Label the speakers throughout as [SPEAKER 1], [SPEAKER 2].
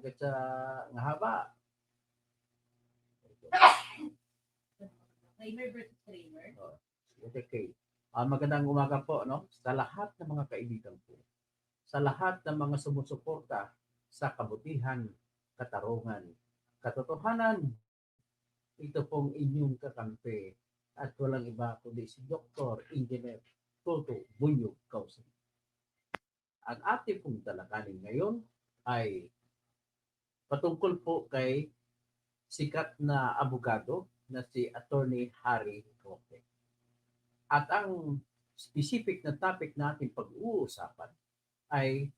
[SPEAKER 1] agad sa nga haba.
[SPEAKER 2] Kramer versus Kramer.
[SPEAKER 1] Oh, okay. Magandang umaga po, no? Sa lahat ng mga kaibigan ko, sa lahat ng mga sumusuporta sa kabutihan, katarungan, katotohanan, ito pong inyong kakampi at walang iba kundi si Dr. Engineer Toto Bunyog Kausin. Ang ating pong talakanin ngayon ay patungkol po kay sikat na abogado na si Attorney Harry Roque. At ang specific na topic natin pag-uusapan ay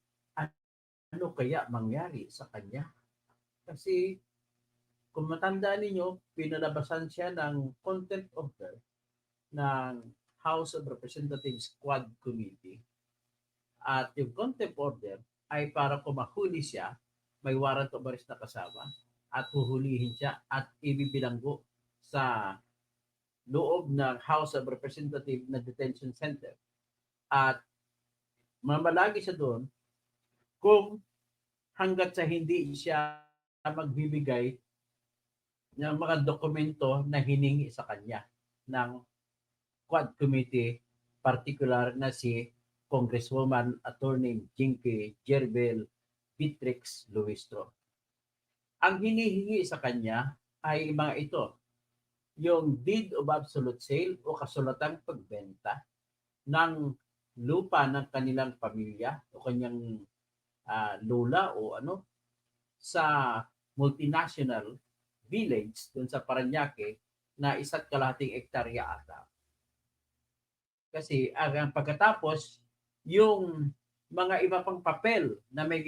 [SPEAKER 1] ano kaya mangyari sa kanya. Kasi kung matandaan ninyo, pinalabasan siya ng contempt order ng House of Representatives Quad Committee. At yung contempt order ay para kung mahuli siya, may warrant of arrest na kasama at huhulihin siya at ibibilanggo sa loob ng House of Representatives na detention center. At mamalagi siya doon kung hanggat sa hindi siya magbibigay ng mga dokumento na hiningi sa kanya ng Quad Committee, particular na si Congresswoman Attorney Jinky Jerbel Beatrix Luistro. Ang hinihingi sa kanya ay mga ito, yung deed of absolute sale o kasulatang pagbenta ng lupa ng kanilang pamilya o kanyang lola o ano sa multinational village dun sa Parañaque na 1.5 hektarya ata. Kasi ang pagkatapos, yung mga iba pang papel na may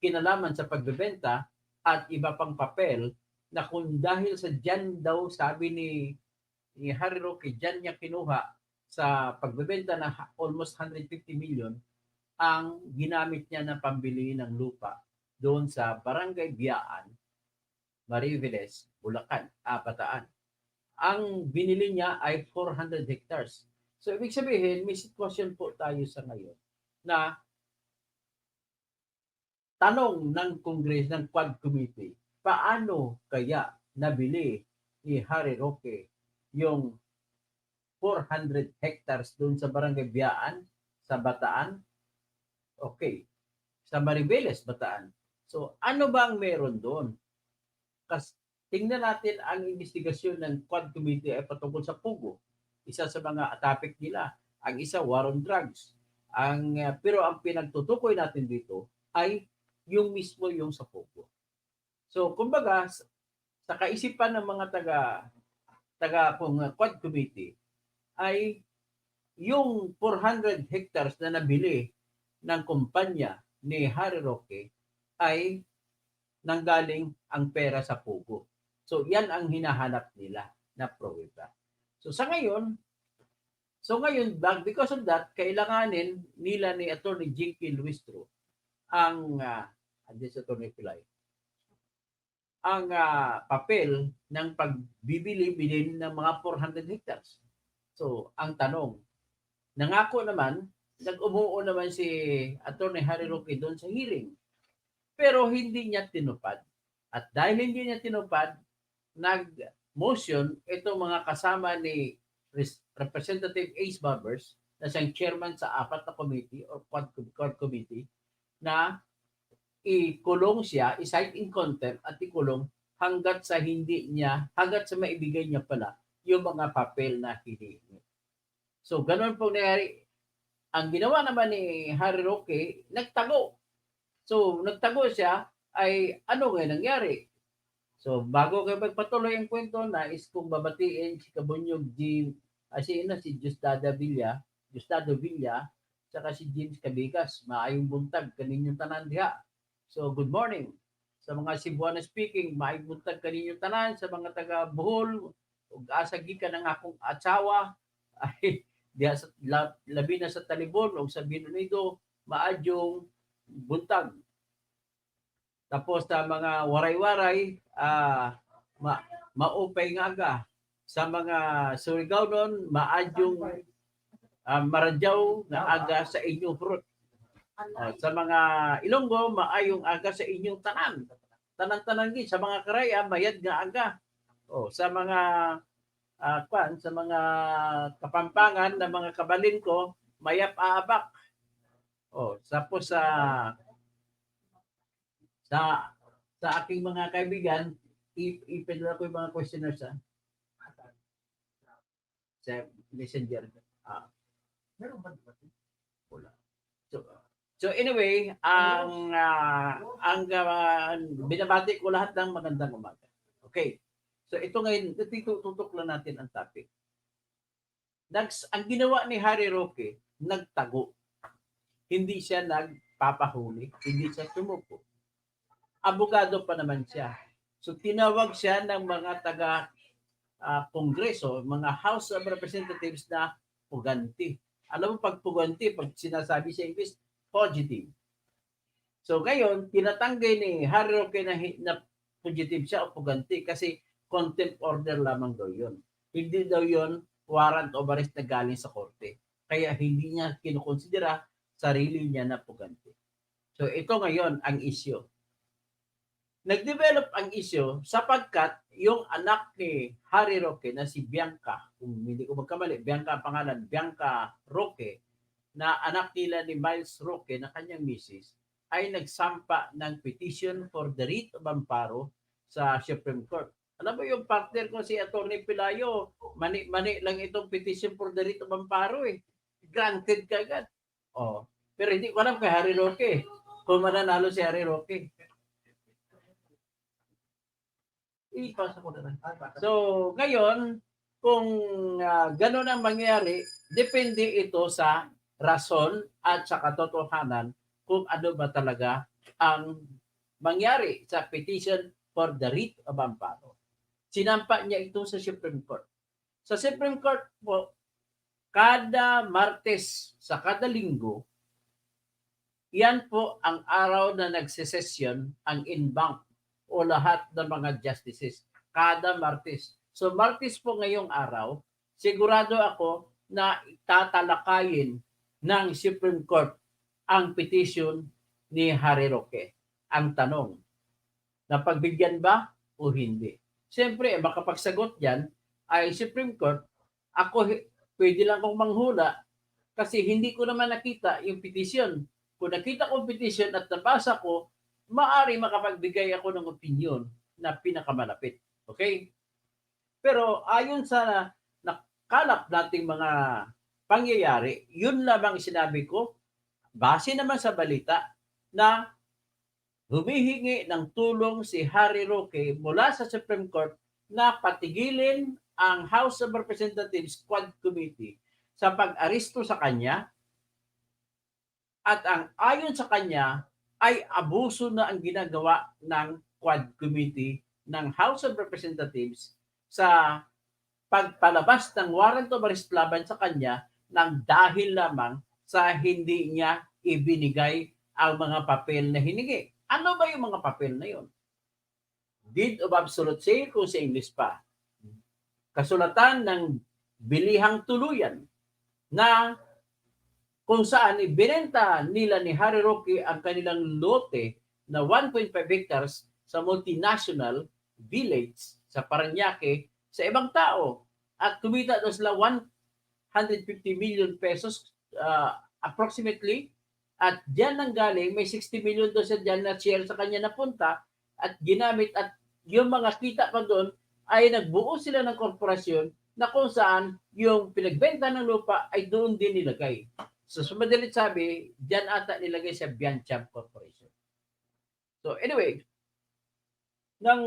[SPEAKER 1] kinalaman sa pagbebenta at iba pang papel na kung dahil sa dyan daw, sabi ni Harry Roque, dyan niya kinuha sa pagbebenta na almost 150 million ang ginamit niya na pambili ng lupa doon sa Barangay Biaan, Mariveles, Bulacan, Bataan. Ang binili niya ay 400 hectares. So, ibig sabihin, may sitwasyon po tayo sa ngayon na tanong ng Congress, ng Quad Committee, paano kaya nabili ni Harry Roque yung 400 hectares doon sa Barangay Biaan, sa Bataan? Okay. Sa Mariveles, Bataan. So, ano ba ang meron doon? Kasi tingnan natin ang investigasyon ng Quad Committee ay patungkol sa Pugo. Isa sa mga topic nila. Ang isa, war on drugs. Pero ang pinagtutukoy natin dito ay yung mismo yung sa Pugo. So, kumbaga, sa kaisipan ng mga taga Quad Committee ay yung 400 hectares na nabili ng kumpanya ni Harry Roque ay nanggaling ang pera sa Pugo. So, yan ang hinahanap nila na pruweba. So, ngayon, because of that, kailanganin nila ni Attorney Jinky Luistro ang papel ng pagbibili-bilin ng mga 400 hectares. So, ang tanong, nangako naman, nag-umuo naman si Attorney Harry Roque doon sa hearing. Pero hindi niya tinupad. At dahil hindi niya tinupad, nag-motion itong mga kasama ni Representative Ace Barbers na siyang chairman sa 4 na committee or Quad Committee na ikulong siya, i-cite in contempt at ikulong hanggat sa maibigay niya pala yung mga papel na hinihingi. So, ganun po nangyari. Ang ginawa naman ni Harry Roque, nagtago. So, nagtago siya, ay ano ngayon nangyari? So, bago kayo magpatuloy ang kwento, nais kong babatiin si Kabunyog si Diosdado Villa, saka si James Cabigas. Maayong buntag kaninyong tanan diha. So, good morning. Sa mga Cebuano speaking, maayong buntag kaninyong tanan. Sa mga taga Bohol, ug asa gikan ng akong atsawa, ay diha sa labi na sa Talibon o sa Binunido, maadyong buntag. Tapos sa mga waray-waray, maupay nga aga. Sa mga Surigao nun, maadyong maradyaw na aga sa inyong fruit. Sa mga Ilonggo, maayong aga sa inyong tanan. Tanan-tanan din sa mga Karaya, mayad nga aga. Sa mga sa mga Kapampangan na mga kabalin ko, mayap aabak. Tapos sa aking mga kaibigan, ipadala ko yung mga questionnaires sa messenger. Meron ba? Wala. So anyway, ang binabati ko lahat ng magandang umaga. Okay. So ito ngayon, tutok lang natin ang topic. Ang ginawa ni Harry Roque, nagtago. Hindi siya nagpapahuli, hindi siya sumuko. Abogado pa naman siya. So tinawag siya ng mga taga Kongreso, mga House of Representatives na puganti. Alam mo pag puganti, pag sinasabi sa English, fugitive. So ngayon, tinatanggi ni Harry Roque na fugitive siya o puganti kasi contempt order lamang daw yun. Hindi daw yun warrant of arrest na galing sa korte. Kaya hindi niya kinukonsidera sarili niya na puganti. So ito ngayon ang issue. Nag-develop ang issue sapagkat yung anak ni Harry Roque na si Bianca, kung hindi ko magkamali, Bianca ang pangalan, Bianca Roque, na anak nila ni Miles Roque na kanyang misis, ay nagsampa ng petition for the writ of amparo sa Supreme Court. Alam mo yung partner ko si Atty. Pelayo, mani lang itong petition for the writ of amparo eh. Granted kagad. Pero hindi ko alam kay Harry Roque kung mananalo si Harry Roque. Ipasa ko na lang. So, ngayon, kung gano'n ang mangyari, depende ito sa rason at sa katotohanan kung ano ba talaga ang mangyari sa petition for the writ of amparo. Sinampa niya ito sa Supreme Court. Sa Supreme Court po, kada Martes sa kada linggo, yan po ang araw na nagsesesyon ang in-bank o lahat ng mga justices kada Martes. So Martes po ngayong araw, sigurado ako na tatalakayin ng Supreme Court ang petition ni Harry Roque. Ang tanong, napagbigyan ba o hindi? Siyempre, makapagsagot yan ay Supreme Court. Ako, pwede lang akong manghula kasi hindi ko naman nakita yung petition. Kung nakita ko petition at nabasa ko, maari makapagbigay ako ng opinion na pinakamalapit. Okay? Pero ayon sa nakalap nating mga pangyayari, yun lamang sinabi ko, base naman sa balita na humihingi ng tulong si Harry Roque mula sa Supreme Court na patigilin ang House of Representatives Quad Committee sa pag-aresto sa kanya at ang ayon sa kanya ay abuso na ang ginagawa ng Quad Committee ng House of Representatives sa pagpalabas ng warrant of arrest laban sa kanya ng dahil lamang sa hindi niya ibinigay ang mga papel na hiningi. Ano ba yung mga papel na yun? Deed of absolute sale kung sa English pa. Kasulatan ng bilihang tuluyan na kung saan ibinenta nila ni Harry Roque ang kanilang lote na 1.5 hectares sa multinational village sa Parañaque sa ibang tao at kumita daw sila 150 million pesos approximately at diyan nang galing may 60 million daw siya diyan na share sa kanya napunta at ginamit at yung mga kita pa doon ay nagbuo sila ng korporasyon na kung saan yung pinagbenta ng lupa ay doon din nilagay. So, madalit sabi, diyan ata nilagay sa Biancham Corporation. So, anyway, nang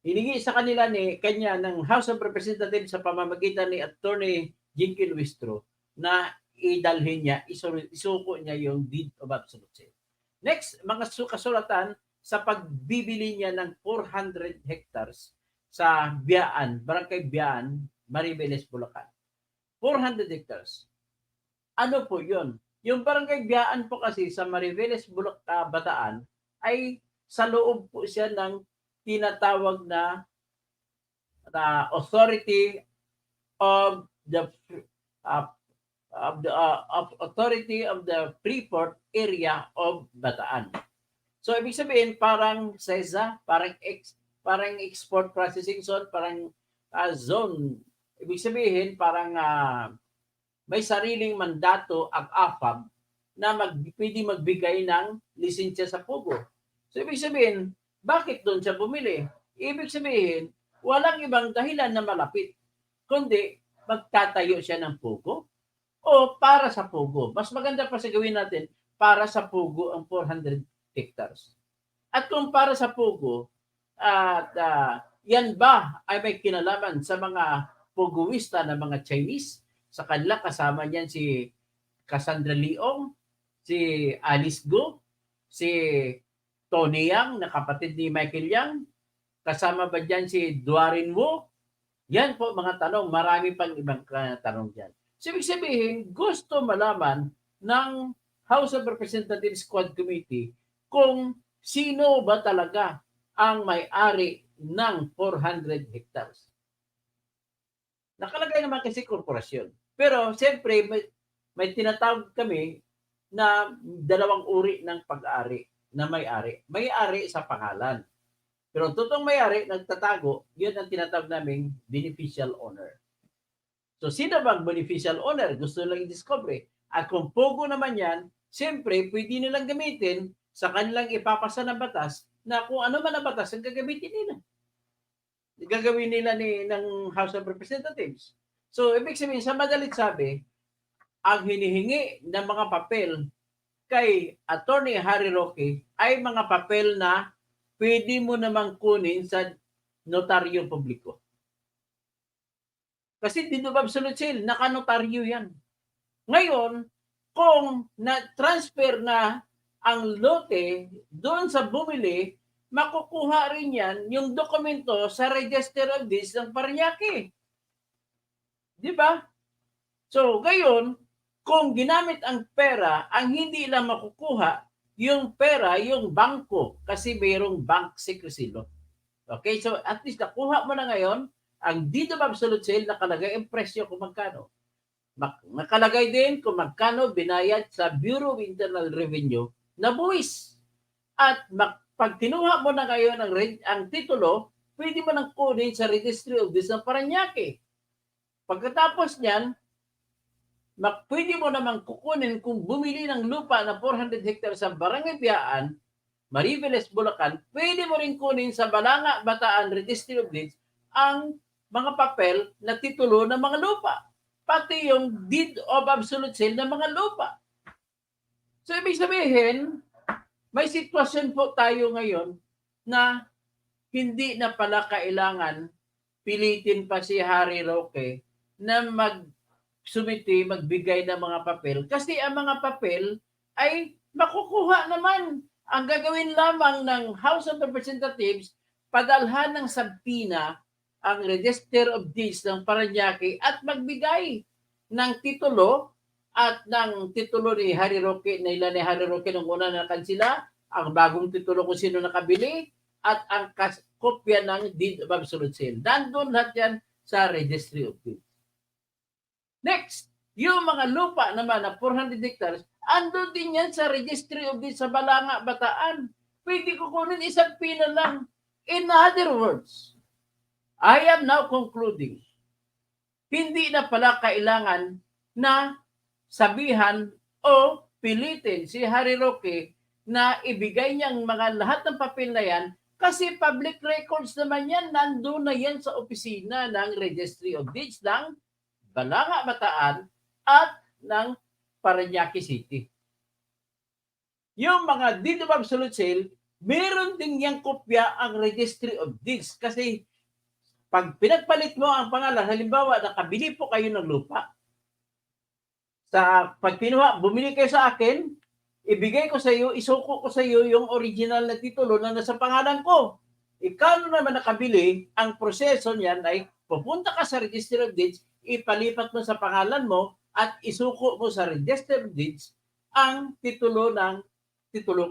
[SPEAKER 1] hiningi sa kanila kanya ng House of Representatives sa pamamagitan ni Attorney Jinky Luistro na idalhin niya, isuko niya yung deed of absolute sale. Next, mga kasulatan sa pagbibili niya ng 400 hectares sa Biaan, Barangay Biaan, Maribeles, Bulacan. 400 hectares. Ano po yun? Yung Barangay Biaan po kasi sa Maribeles, Bulacan, Bataan ay sa loob po siya ng tinatawag na Authority of the authority of the Freeport area of Bataan. So ibig sabihin parang SEZA, parang export processing zone, parang zone. Ibig sabihin parang may sariling mandato ang AFAB na pwede magbigay ng lisensya sa Pogo. So ibig sabihin, bakit doon siya bumili? Ibig sabihin, walang ibang dahilan na malapit, kundi magtatayo siya ng Pogo o para sa Pogo. Mas maganda pa sa gawin natin, para sa Pogo ang 400 hectares. At kung para sa Pogo, at yan ba ay may kinalaman sa mga Pogoista na mga Chinese? Sa kanila kasama niyan si Cassandra Leong, si Alice Go, si Tony Yang na kapatid ni Michael Yang, kasama ba diyan si Dwarin Wu? Yan po mga tanong, marami pang ibang tanong diyan. So, ibig sabihin, gusto malaman ng House of Representatives Quad Committee kung sino ba talaga ang may-ari ng 400 hectares. Nakalagay naman kasi korporasyon. Pero siyempre, may tinatawag kami na dalawang uri ng pag-ari na may-ari. May-ari sa pangalan. Pero totoong may-ari, nagtatago, yun ang tinatawag naming beneficial owner. So, sino bang beneficial owner? Gusto lang i-discover. At kung Pogo naman yan, siyempre, pwede nilang gamitin sa kanilang ipapasa ng batas na kung ano man ang batas ang gagamitin nila. Gagawin nila ng House of Representatives. So, ibig sabihin, sa madalit sabi, ang hinihingi ng mga papel kay Attorney Harry Roque ay mga papel na pwede mo namang kunin sa notaryo publiko. Kasi dito ba absolute sale, naka-notaryo yan. Ngayon, kung na-transfer na ang lote doon sa bumili, makukuha rin yan yung dokumento sa Register of Deeds ng Parañaque. Di ba? So, ngayon, kung ginamit ang pera, ang hindi lang makukuha, yung pera, yung bangko, kasi mayroong bank secrecy law. Okay, so at least nakuha mo na ngayon, ang deed of absolute sale, nakalagay ang presyo kung magkano. Nakalagay din kung magkano binayad sa Bureau of Internal Revenue na buwis. At pag tinuha mo na ngayon ang titulo, pwede mo nang kunin sa Registry of Deeds ng Parañaque. Pagkatapos niyan, pwede mo namang kukunin kung bumili ng lupa na 400 hectares sa Barangay Biyaan, Mariveles, Bulacan, pwede mo rin kunin sa Balanga, Bataan, Registry of Deeds ang mga papel na titulo ng mga lupa. Pati yung deed of absolute sale ng mga lupa. So, ibig sabihin, may sitwasyon po tayo ngayon na hindi na pala kailangan pilitin pa si Harry Roque na magbigay ng mga papel. Kasi ang mga papel ay makukuha naman. Ang gagawin lamang ng House of Representatives, padalhan ng sabpina ang Register of Deeds ng Parañaque at magbigay ng titulo at ng titulo ni Harry Roque, nila ni Harry Roque nung una na kansila, ang bagong titulo kung sino nakabili, at ang kopya ng Deed of Absolute Sale. Nandun lahat yan sa Registry of Deeds. Next, yung mga lupa naman na 400 hectares, andun din yan sa Registry of Deeds sa Balanga, Bataan. Pwede ko kunin isang pina lang. In other words, I am now concluding, hindi na pala kailangan na sabihan o pilitin si Harry Roque na ibigay niyang mga lahat ng papel na yan kasi public records naman yan, nandun na yan sa opisina ng Registry of Deeds ng Balanga, Bataan at ng Parañaque City. Yung mga deed of absolute sale, meron din yung kopya ang Registry of Deeds kasi pag pinagpalit mo ang pangalan, halimbawa, nakabili po kayo ng lupa. Pag bumili kayo sa akin, ibigay ko sa iyo, isuko ko sa iyo yung original na titulo na nasa pangalan ko. Ikaw naman nakabili, ang proseso niyan ay pupunta ka sa Register of Deeds, ipalipat mo sa pangalan mo at isuko mo sa Register of Deeds ang titulo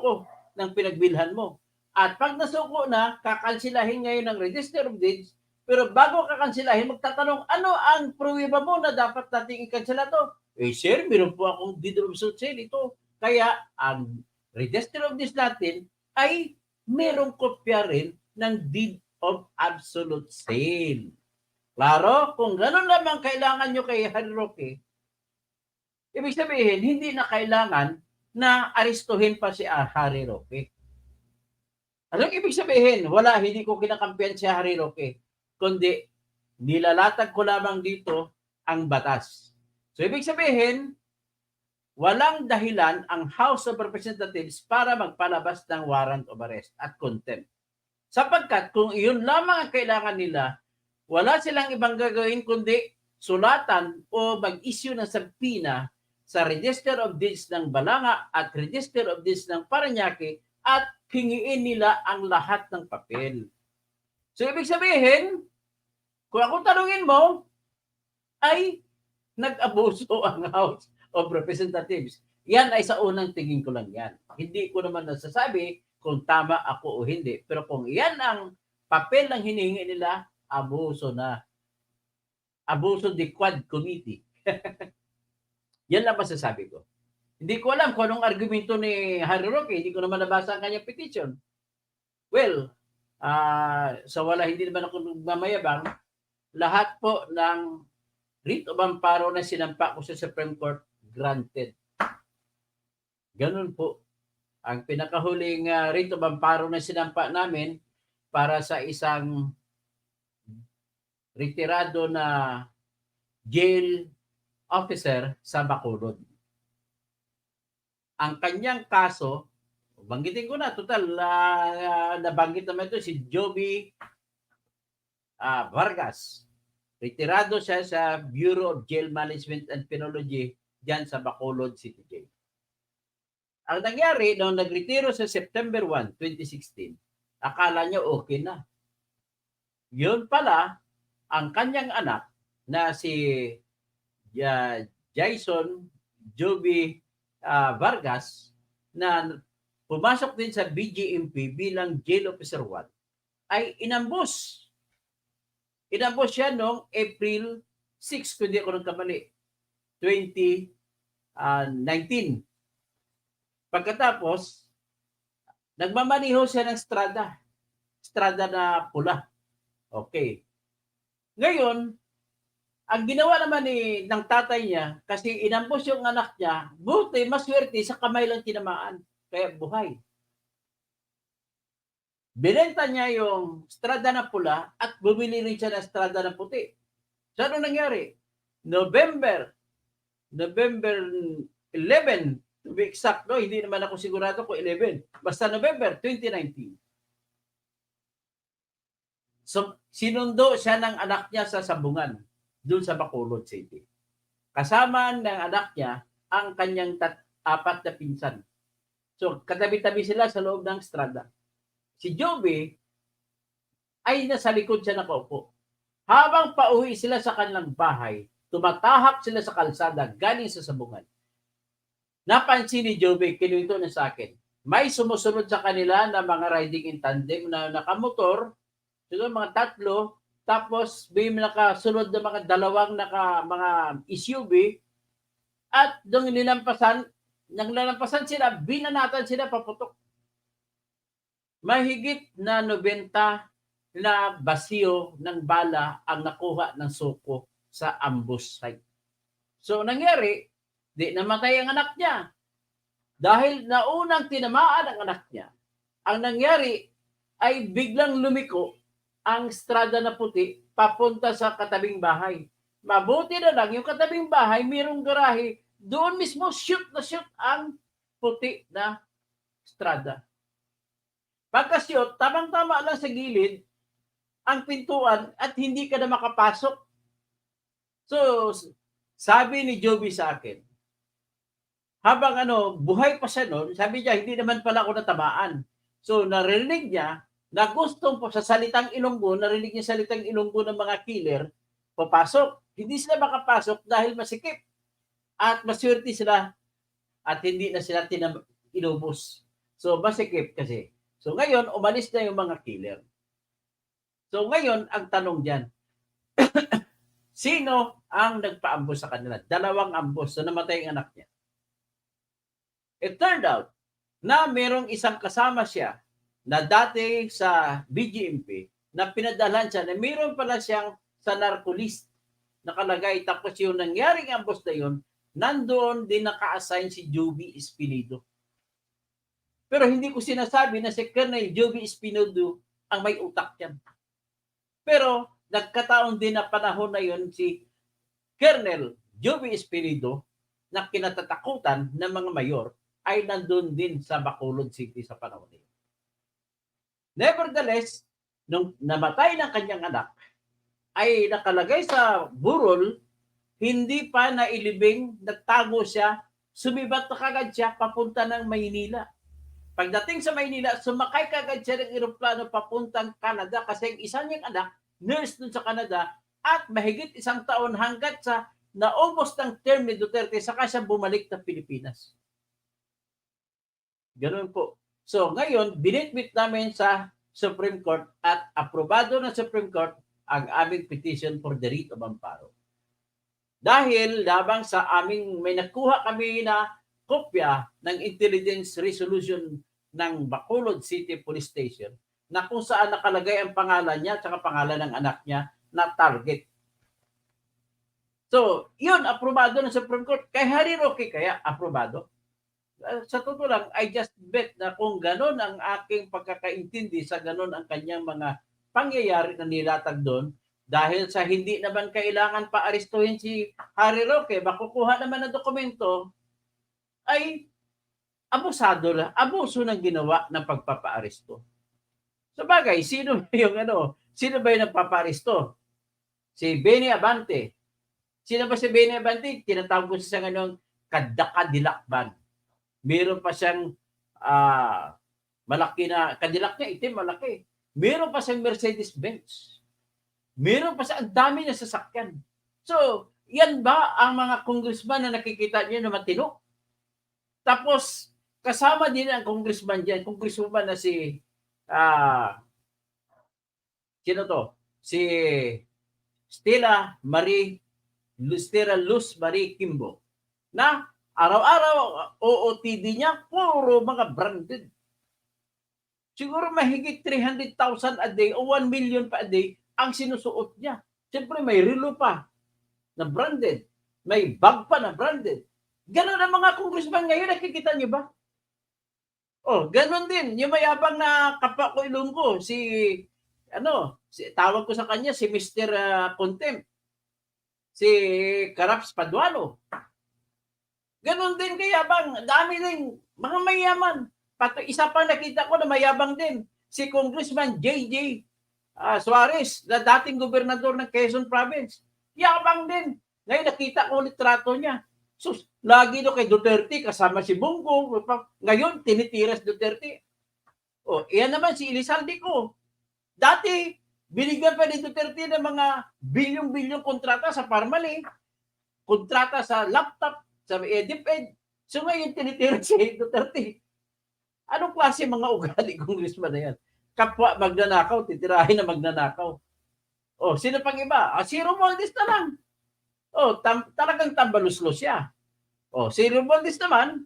[SPEAKER 1] ko ng pinagbilhan mo. At pag nasuko na, kakansilahin ngayon ng Register of Deeds Pero bago ka kansilahin, magtatanong, ano ang pruweba mo na dapat nating ikansela to? Eh, sir, meron po akong deed of absolute sale ito. Kaya, ang register of deeds natin ay merong kopya rin ng deed of absolute sale. Klaro? Kung gano'n naman kailangan nyo kay Harry Roque, ibig sabihin, hindi na kailangan na aristuhin pa si Harry Roque. Anong ibig sabihin? Wala, hindi ko kinakampihan si Harry Roque, kundi nilalatag ko lamang dito ang batas. So, ibig sabihin, walang dahilan ang House of Representatives para magpalabas ng warrant of arrest at contempt. Sapagkat kung iyon lamang ang kailangan nila, wala silang ibang gagawin kundi sulatan o mag-issue ng subpoena sa Register of Deeds ng Balanga at Register of Deeds ng Parañaque at hingiin nila ang lahat ng papel. So, ibig sabihin, kung ako tanungin mo, ay nag-abuso ang House of Representatives. Yan ay sa unang tingin ko lang yan. Hindi ko naman nasasabi kung tama ako o hindi. Pero kung yan ang papel ng hinihingi nila, abuso na. Abuso de Quad Committee. Yan lang masasabi ko. Hindi ko alam kung anong argumento ni Harry Roque. Hindi ko naman nabasa ang kanyang petition. Well, sa wala, hindi naman ako nagmamayabang, lahat po ng writ of amparo na sinampa ko sa Supreme Court, granted. Ganun po. Ang pinakahuling writ of amparo na sinampa namin para sa isang retirado na jail officer sa Bacolod. Ang kanyang kaso, banggitin ko na, total, nabanggit naman ito si Joby Vargas. Retirado siya sa Bureau of Jail Management and Penology dyan sa Bacolod City Jail. Ang nangyari, nung nagretiro sa September 1, 2016, akala niya okay na. Yun pala, ang kanyang anak na si Jason Joby Vargas na pumasok din sa BJMP bilang Jail Officer 1 ay inambos. Inambos siya noong April 6, kung di ako nagkamali, 2019. Pagkatapos, nagmamaniho siya ng strada na pula. Okay. Ngayon, ang ginawa naman ng tatay niya, kasi inambos yung anak niya, buti, maswerte, sa kamay lang tinamaan. Kaya buhay. Binenta niya yung strada na pula at bumili rin siya ng strada na puti. So, ano nangyari? November 11, to be exact, no? Hindi naman ako sigurado kung 11. Basta November 2019. So, sinundo siya ng anak niya sa Sabungan, doon sa Bacolod City. Kasama ng anak niya ang kanyang 4 na pinsan. So, katabi-tabi sila sa loob ng strada. Si Joby ay nasa likod siya nakaupo. Habang pauwi sila sa kanilang bahay, tumatahak sila sa kalsada galing sa Sabungan. Napansin ni Joby, kinuwento na sa akin, may sumusunod sa kanila na mga riding in tandem na nakamotor, siguro mga 3, tapos may nakasunod na mga 2 mga SUV, at nung naglampasan sila, binanatan sila paputok. Mahigit na 90 na basiyo ng bala ang nakuha ng suko sa ambush site. So, nangyari, di namatay ang anak niya. Dahil naunang tinamaan ang anak niya, ang nangyari ay biglang lumiko ang strada na puti papunta sa katabing bahay. Mabuti na lang, yung katabing bahay, mayroong garahe, doon mismo shoot ang puti na strada. Pagka-shoot, tamang-tama lang sa gilid ang pintuan at hindi ka na makapasok. So, sabi ni Joby sa akin, habang buhay pa siya noon, sabi niya, hindi naman pala ako natamaan. So, narinig niya na gustong po sa salitang Ilonggo, narinig niya salitang Ilonggo ng mga killer, papasok. Hindi sila makapasok dahil masikip. At maswerte sila at hindi na sila inubos. So, masikip kasi. So, ngayon, umalis na yung mga killer. So ngayon, ang tanong diyan, sino ang nagpaambos sa kanila? Dalawang ambos, so namatay ang anak niya. It turned out na merong isang kasama siya na dati sa BGMP na pinadalhan siya na meron pala siyang sa narcolist nakalagay. Tapos yung nangyaring ambos na yun, nandoon din naka-assign si Joby Espinido. Pero hindi ko sinasabi na si Colonel Joby Espinido ang may utak yan. Pero nagkataon din na panahon na yun si Colonel Joby Espinido na kinatatakutan ng mga mayor ay nandun din sa Bacolod City sa panahon niyo. Nevertheless, nung namatay ng kanyang anak, ay nakalagay sa burol, hindi pa nailibing, nagtago siya, sumibat na kagad siya papunta ng Maynila. Pagdating sa Maynila, sumakay kagad siya ng eroplano papuntang Canada kasi ang isa niyang anak, nurse dun sa Canada, at mahigit isang taon hanggat sa naubos ng term ni Duterte, saka siya bumalik na Pilipinas. Ganun po. So ngayon, binitbit namin sa Supreme Court at aprobado ng Supreme Court ang aming petition for the writ of amparo. Dahil labang sa aming may nakuha kami na kopya ng intelligence resolution ng Bacolod City Police Station na kung saan nakalagay ang pangalan niya at pangalan ng anak niya na target. So, yun, aprobado ng Supreme Court. Kay Harry Roque kaya aprobado? Sa totoo lang, I just bet na kung ganon ang aking pagkakaintindi sa ganon ang kanyang mga pangyayari na nilatag doon, dahil sa hindi naman kailangan pa-arestuhin si Harry Roque, makukuha naman ng dokumento, ay abusado lang, abuso ng ginawa ng pagpapa-aresto. Sa bagay, sino ba yung nagpapa-aresto? Si Benny Abante. Sino ba si Benny Abante? Tinatawag ko siya ngayong kadakadilakban. Meron pa siyang malaki na, Cadillac niya, itim, malaki. Meron pa siyang Mercedes-Benz. Meron pa siyang, ang dami na sasakyan. So, yan ba ang mga congressman na nakikita niyo na matino? Tapos, kasama din ang congressman dyan, congresswoman na si, sino to? Si Stella Luz Marie Kimbo, na araw-araw, OOTD niya, puro mga branded. Siguro mahigit 300,000 a day o 1 million pa a day ang sinusuot niya. Siyempre may relo pa na branded. May bag pa na branded. Ganon ang mga congressman ngayon, nakikita niyo ba? Oh, ganon din. Yung mayabang na kapwa ko Ilonggo, tawag ko sa kanya, si Mr. Contempt. Si Caraps Paduano. Ganon din kayabang, dami din, mga mayaman. Pati isa pa nakita ko na mayabang din, si Congressman J.J. Suarez, na dating gobernador ng Quezon Province. Yabang din. Ngayon nakita ko litrato niya. Sus, lagi do kay Duterte, kasama si Bongbong. Ngayon, tinitiras Duterte. O, iyan naman si Elizalde ko. Dati, binigyan pa ni Duterte ng mga bilyong-bilyong kontrata sa Parmalee, kontrata sa laptop, sa EDPED. So ngayon, tinitira si Duterte. Anong klase mga ugali, congressman na yan? Kapwa magnanakaw, titirahin na magnanakaw. O, sino pang iba? Si Romualdez na lang. O, talagang tambaluslos siya. O, si Romualdez naman,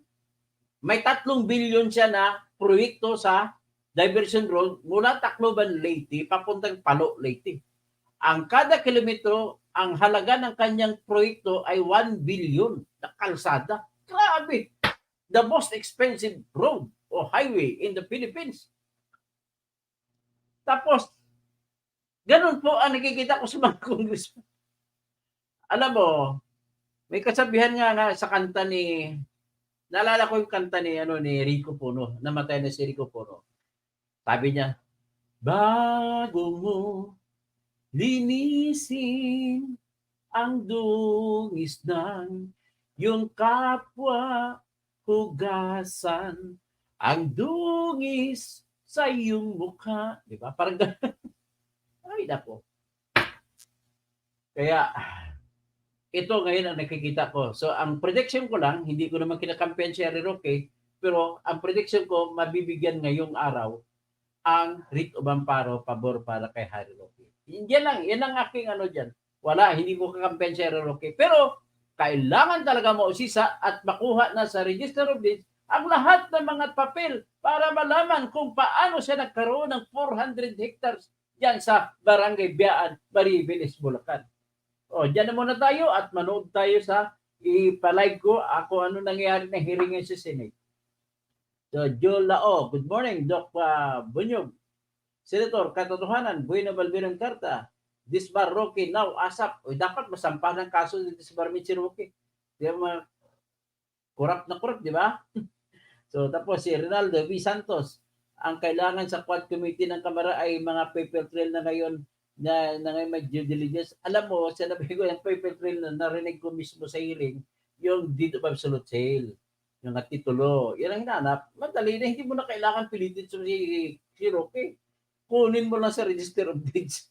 [SPEAKER 1] may 3 billion siya na proyekto sa diversion road mula Tacloban, Leyte, papuntang Palo, Leyte. Ang kada kilometro, ang halaga ng kanyang proyekto ay 1 billion na kalsada. Grabe! The most expensive road o highway in the Philippines. Tapos, ganun po ang nakikita ko sa mga congressman. Alam mo, may kasabihan nga sa kanta ni, naalala ko yung kanta ni Rico Puno, namatay na si Rico Puno. Sabi niya, bago mo linisin ang dungis ng yung kapwa, hugasan ang dungis sa iyong mukha. Di ba? Parang gano'n. Ay, nako. Kaya, ito ngayon ang nakikita ko. So, ang prediction ko lang, hindi ko naman kinakampiyan si Harry Roque, pero ang prediction ko, mabibigyan ngayong araw ang writ of amparo pabor para kay Harry Roque. Yan ang aking ano dyan. Wala, hindi ko kakampen si Harry Roque. Pero kailangan talaga mausisa at makuha na sa Register of Deeds ang lahat ng mga papel para malaman kung paano siya nagkaroon ng 400 hectares dyan sa Barangay Biaan, Maribeles, Bulacan. O, dyan na muna tayo at manood tayo sa ipalive ko ako ano nangyari na hearing sa Senate. So, Joel Lao, good morning, Doc Bunyog. Senator, katotohanan, Buena Valverong Carta, Disbar Roque, now ASAP. O, dapat masampahan ng kaso ni Disbar Mitzi Roque. Di ba, corrupt na corrupt, di ba? So, tapos si Rinaldo V. Santos, ang kailangan sa Quad Committee ng Kamara ay mga paper trail na ngayon na ngayon may due diligence. Alam mo, sinabi ko yung paper trail na narinig ko mismo sa hearing, yung deed of absolute sale, yung titulo. Yan ang hinanap. Madali na, hindi mo na kailangan pilitin si Roque. Kunin mo lang sa Register of Deeds.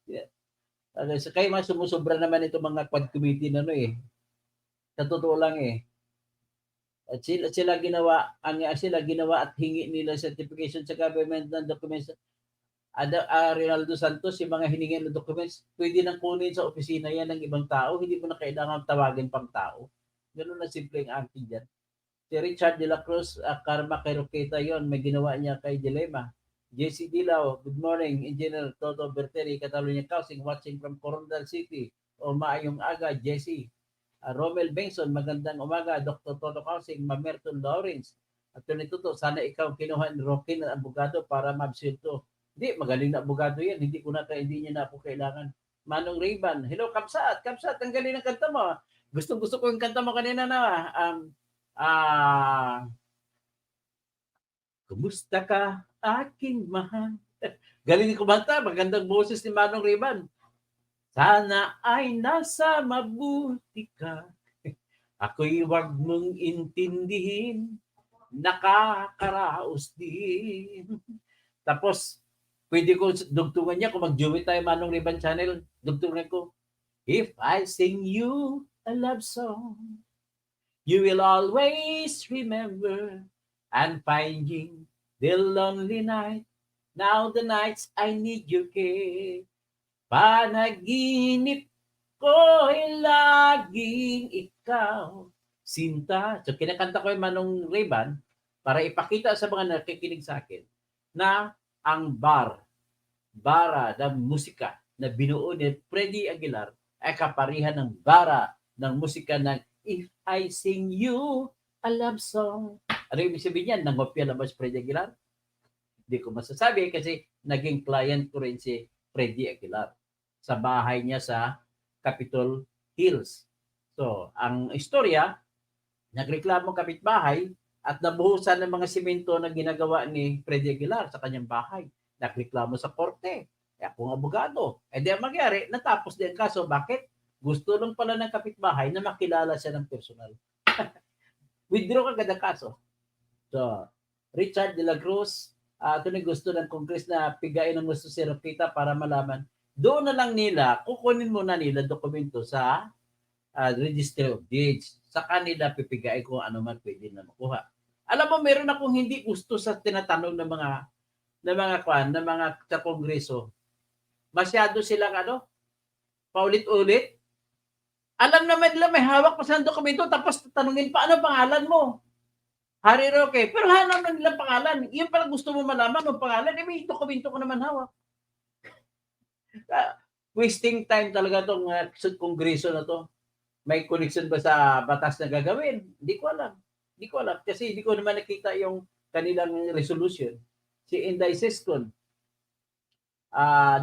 [SPEAKER 1] Yeah. Kaya mga sumusobra naman ito mga Quad Committee na sa totoo lang At sila ginawa at hingi nila certification sa government ng documents. Rinaldo Santos, yung mga hiningi ng documents, pwede nang kunin sa opisina yan ng ibang tao, hindi mo na kailangan tawagin pang tao. Ganun na simple ang akin dyan. Si Richard de la Cruz, karma kay Roqueta yon, may ginawa niya kay Dilema. JC Dilaw, good morning. Engineer Toto Berteri, Catalonia Housing, watching from Coronadal City. O maayong aga, Jesse. Romel Benson, magandang umaga. Dr. Toto Housing, Mamerton Lawrence. At Tuto, sana ikaw kinuha ni Roque na abogado para mabsilto. Hindi, magaling na abogado yan. Hindi niya na ako kailangan. Manong Rayban, hello, Kapsat, ang galing ng kanta mo. Gusto ko yung kanta mo kanina na, kumusta ka, aking mahal? Galing ni kumanta, magandang boses ni Manong Rayban. Sana ay nasa mabuti ka. Ako'y wag mong intindihin. Nakakaraos din. Tapos, pwede ko dugtungan niya kung mag-duet tayo Manong Rayban Channel. Dugtungan ko, if I sing you a love song, you will always remember and finding the lonely night. Now the nights I need your care. Panaginip ko'y laging ikaw, sinta. So, kinakanta ko yung Manong Rayban para ipakita sa mga nakikinig sa akin na ang bara ng musika na binuo ni Freddy Aguilar ay kaparihan ng bara ng musika ng If I Sing You a Love Song. Ano yung sabihin niyan? Nangopya na ba si Freddy Aguilar? Hindi ko masasabi kasi naging client ko rin si Freddy Aguilar sa bahay niya sa Capitol Hills. So, ang istorya, nagreklamo kapitbahay at nabuhusan ng mga simento na ginagawa ni Freddy Aguilar sa kanyang bahay. Nagreklamo sa korte. Kaya kung abogado, di ang magyari, natapos din ang kaso. Bakit? Gusto lang pala ng kapitbahay na makilala siya ng personal. Withdraw agad ang kaso. So, Richard de la Cruz, ito na gusto ng Congress na pigain ng gusto si Roqueta para malaman. Doon na lang nila, kukunin muna nila dokumento sa Register of Deeds. Sa kanila pipigay kung ano man pwede na makuha. Alam mo, meron akong hindi gusto sa tinatanong ng mga sa Kongreso. Masyado silang paulit-ulit. Alam naman nila may hawak pa sa dokumento tapos tanungin pa, ano pangalan mo? Harry Roque. Pero hanap na nila pangalan. Yung pala gusto mo malaman ng pangalan, may dokumento ko naman hawak. Wasting time talaga itong kongreso na to. May connection ba sa batas na gagawin? Hindi ko alam. Kasi hindi ko naman nakita yung kanilang resolution. Si Inday Sescon,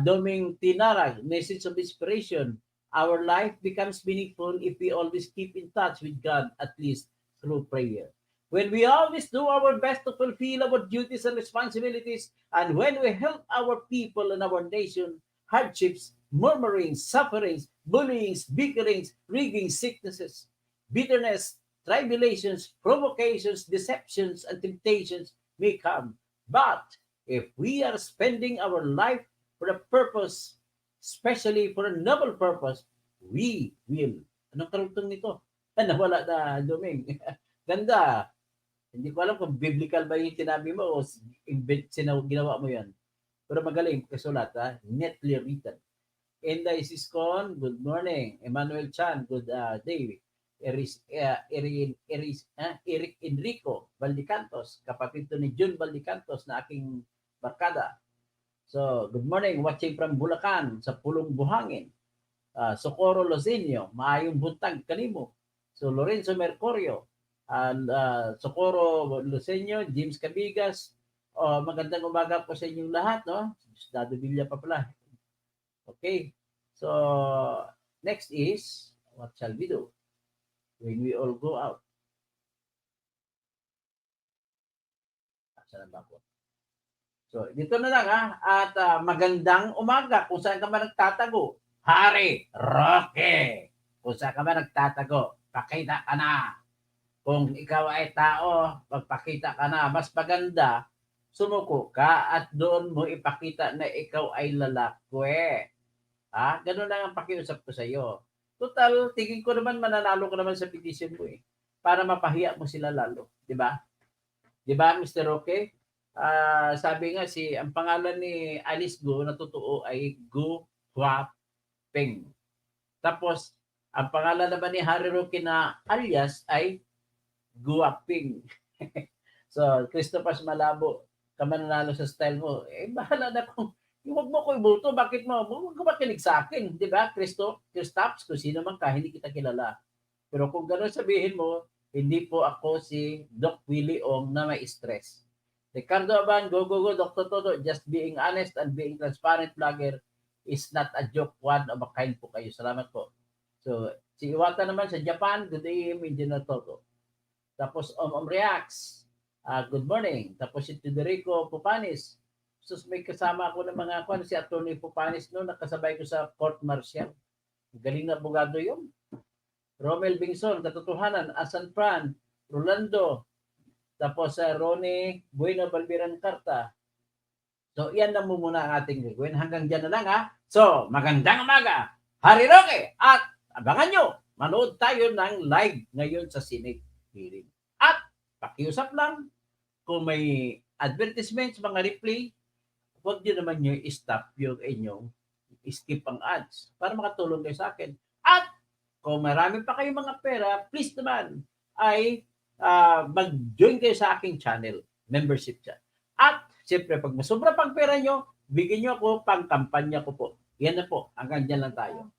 [SPEAKER 1] Doming Tinarag, message of inspiration. Our life becomes meaningful if we always keep in touch with God, at least through prayer. When we always do our best to fulfill our duties and responsibilities, and when we help our people and our nation, hardships, murmurings, sufferings, bullyings, bickerings, riggings, sicknesses, bitterness, tribulations, provocations, deceptions, and temptations may come. But if we are spending our life for a purpose, especially for a noble purpose, we will. Anong karugtong nito? Nawala na, Doming. Ganda. Hindi ko alam kung biblical ba yung sinabi mo o ginawa mo yan. Pero magaling kasulat, ha? Neatly written. Inday Siscon, good morning. Emmanuel Chan, good day. Eric Enrico Valdicantos, kapatid to ni June Valdicantos na aking barkada. So, good morning. Watching from Bulacan, sa Pulong Buhangin. Socorro Lozinio, maayong buntag kanimo. So, Lorenzo Mercurio, Socorro Lozinio, James Cabigas, magandang umaga po sa inyong lahat, no? Dado Villa pa pala. Okay. So, next is, what shall we do when we all go out? Saan ba po? So, dito na lang, ha? At magandang umaga kung saan ka man nagtatago. Hari Roque, kung saan ka man nagtatago, pakita ka na. Kung ikaw ay tao, magpakita ka na. Mas maganda, sumuko ka at doon mo ipakita na ikaw ay lalaki. Ganun lang ang pakiusap ko sa iyo. Total, tingin ko naman mananalo ka naman sa petition mo eh. Para mapahiya mo sila lalo. Di ba? Di ba, Mr. Roque? Sabi nga ang pangalan ni Alice Go na totoo ay Go Hua Peng. Tapos, ang pangalan naman ni Harry Roque na alias ay Guwaping. So, Christopher Malabo, ka mananalo sa style mo. Bahala na kung huwag mo ko iboto. Bakit mo? Huwag ka makinig sa akin. Di ba, Christops, kung sino man ka, hindi kita kilala. Pero kung gano'n sabihin mo, hindi po ako si Doc Willie Ong na may stress. Ricardo Aban, go, Dr. Todo, just being honest and being transparent vlogger is not a joke. One of a kind po kayo. Salamat po. So, si Iwata naman sa Japan, good day, Engineer Toto. Tapos, Reacts, good morning. Tapos si Federico Pupanis. So, may kasama ako ng mga si Atty. Pupanis noon, nakasabay ko sa court martial. Galing na abogado yun. Romel Bingson, katotohanan, Asan Fran, Rolando, tapos Ronnie Bueno Balbiran Carta. So, yan na muna ang ating gagawin. Hanggang dyan na lang, ha? So, magandang umaga, Harry Roque, at abangan nyo, manood tayo ng live ngayon sa Senate hearing. At, pakiusap lang, kung may advertisements, mga replay, huwag nyo naman nyo i-stop yung inyong skip ang ads para makatulong kayo sa akin. At, kung marami pa kayong mga pera, please naman, ay mag-join kayo sa aking channel, membership chat. At, siyempre, pag masobra pang pera nyo, bigyan nyo ako pang kampanya ko po. Yan na po, hanggang dyan lang tayo.